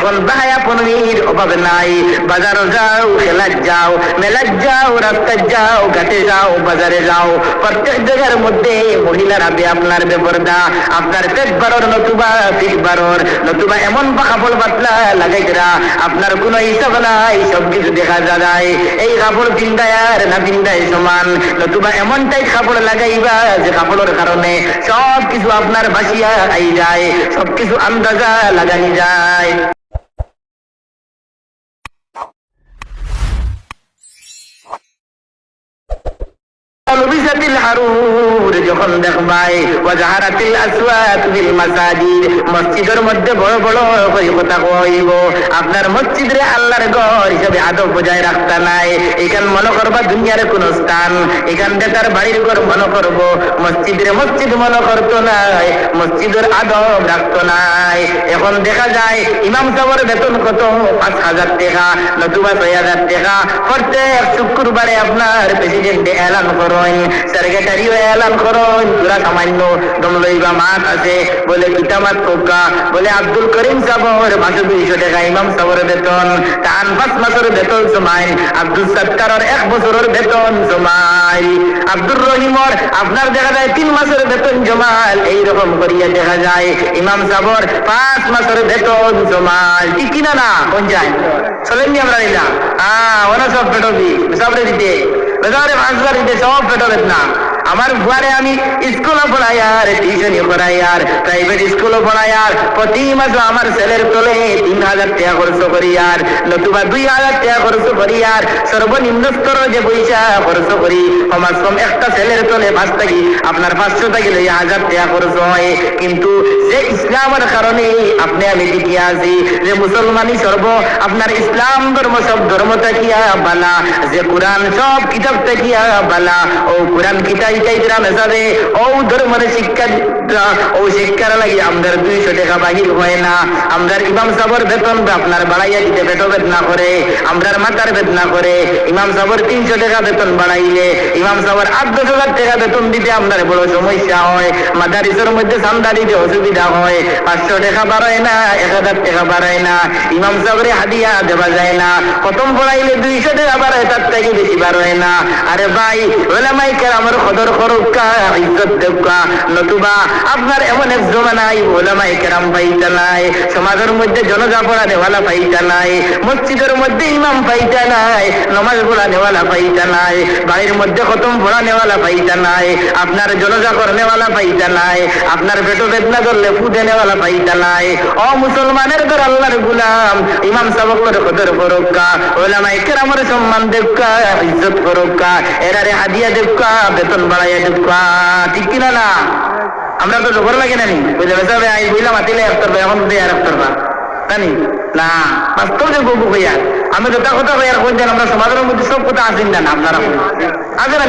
এখন বাহায়া পনির অভাবে নাই। বাজারও যাও, খেলার যাও, মেলার যাও, রাস্তায় যাও, ঘাটে যাও, বাজারে যাও, প্রত্যেক জায়গার মধ্যে মহিলারা আপনার বেপরদা। আপনার পেট বারোর নতুবা পিঠ বারোর নতুবা এমন কাপড় পাতলা লাগাইতরা আপনার কোনো হিসাব নাই, সবকিছু দেখা যায়। এই কাপড় পিন্দায় আর না পিন্দায় সমান, নতুবা এমনটাই কাপড় লাগাইবা যে কাপড়ের কারণে সব কিছু আপনার ভাসিয়া আই যায়, সবকিছু আন্দাজা লাগানি যায়। যখন দেখবাই ওয়াজাহারাতিল আসওয়াত বিল মাসাজিদ, মসজিদের মধ্যে বড় বড় কথা কইব। আপনার মসজিদে আল্লাহর ঘর হিসাবে আদব বজায় রাখতা নাই। এখান মনে করবা দুনিয়ার কোন স্থান, এখান দেখার বাড়ির ঘর মনে করব, মসজিদে মসজিদ মনে করতো নাই, মসজিদের আদব রাখতো নাই। এখন দেখা যায় ইমাম সাহেবের বেতন কত, 5,000 টাকা নতুবা 6,000 টাকা। প্রত্যেক শুক্রবারে আপনার প্রেসিডেন্ট এলান করেন, সেক্রেটারিও এলান করেন, পুরা সামান্য দম লইবা মাঠ আছে বলে গীতা মাত কোকা বলে আব্দুল করিম সাহেবের 200 টাকা ইমাম সাহেবের বেতন, তান 5 মাসের বেতন সমাই, আব্দুল সত্তারের 1 বছরের বেতন সমাই, আব্দুর রহিমর আপনার দেখা যায় 3 মাসের বেতন জমাল। এইরকম করিয়া দেখা যায় ইমাম সাহেবের 5 মাসের বেতন জমাল। ঠিক কিনা না? কোন যায় চলেননি আমরা নিলাম ওরা সব পেটবি সবরে দিতে বেজারে 5,000 দিতে সব পেটবেন না। আমার ঘরে আমি স্কুলে পড়াই আর টিউশনি পড়াই আর প্রাইভেট স্কুলে পড়াই আর প্রতি মাসে আমার ছেলের তোলে 3,000 টাকা খরচ করি আর নতুবা 2,000 টাকা খরচ করি আর সর্বনিম্ন স্তর যে পয়সা খরচ করি কমাস কম একটা ছেলের তোলে 5 থেকে আপনার 500 থেকে 1,000 টাকা খরচ হয়। কিন্তু যে ইসলামের কারণে আপনি আমি টিকে আছি, যে মুসলমানই সর্ব আপনার ইসলাম ধর্ম সব ধর্ম থাকিয়া বালা, যে কোরআন সব কিতাব থাকিয়া বালা, ও কোরআন কিতাব মেসাবে ও ধর্মের শিক্ষা ও শিক্ষার লাগি আমাদের 200 টাকা বাহির হয় না। আমাদের ইমাম সাহেবের বেতন আপনার বাড়াইয়া দিতে পেটো বেদনা করে, আমরার মাথার বেদনা করে। ইমাম সাহেবের 300 টাকা বেতন বাড়াইলে ইমাম সাহেবের 8-10,000 টাকা বেতন দিতে আমাদের বড় সমস্যা হয়। মাদারিসের মধ্যে চান্দা দিতে অসুবিধা হয়, 500 টাকা বাড়ায় না, 1,000 টাকা বাড়ায় না, ইমাম সাহেবের হাদিয়া দেওয়া যায় না। প্রথম পড়াইলে 200 টাকা বাড়ায়, তার থেকে বেশি বাড়ায় না। আরে ভাই ওলামাই কেরামের কদর করুকা, ইজ্জত দেউকা, নতুবা আপনার এমন এক জমানায় ওলামাই কেরাম পাইতা নাই, সমাজের মধ্যে জনজা পড়া নেওয়ালা পাইতা নাই, মসজিদের মধ্যে ইমাম পাইতা নাই, নমাজ পড়া নেওয়ালা পাইতা নাই, বাড়ির মধ্যে খতম পড়া নেওয়ালা পাইতা নাই, আপনার জনজা করনেওয়ালা পাইতা নাই, আপনার পেটো বেদনা করলে ফুটে নেওয়ালা পাইতা নাই। ও মুসলমানের ঘর আল্লাহর গুলাম, ইমাম সাহেবের কদর করুকা, ওলামাই কেরামের সম্মান দেউকা, ইজ্জত করুকা, এরারে হাদিয়া দেউকা, বেতন বাড়াইয়া দেউকা। ঠিক কিনা না? আমরা তো জবর লাগে না নি বুঝলে বেসাবে আই বুঝলাম আতিলে আফতার এখন দিয়ে আর আফতার জানি না বাস্তব যে গবু হইয়া আমি যথা কথা হইয়ার কোন আমরা সমাজের মধ্যে সব কথা আসেন না আপনারা আসেন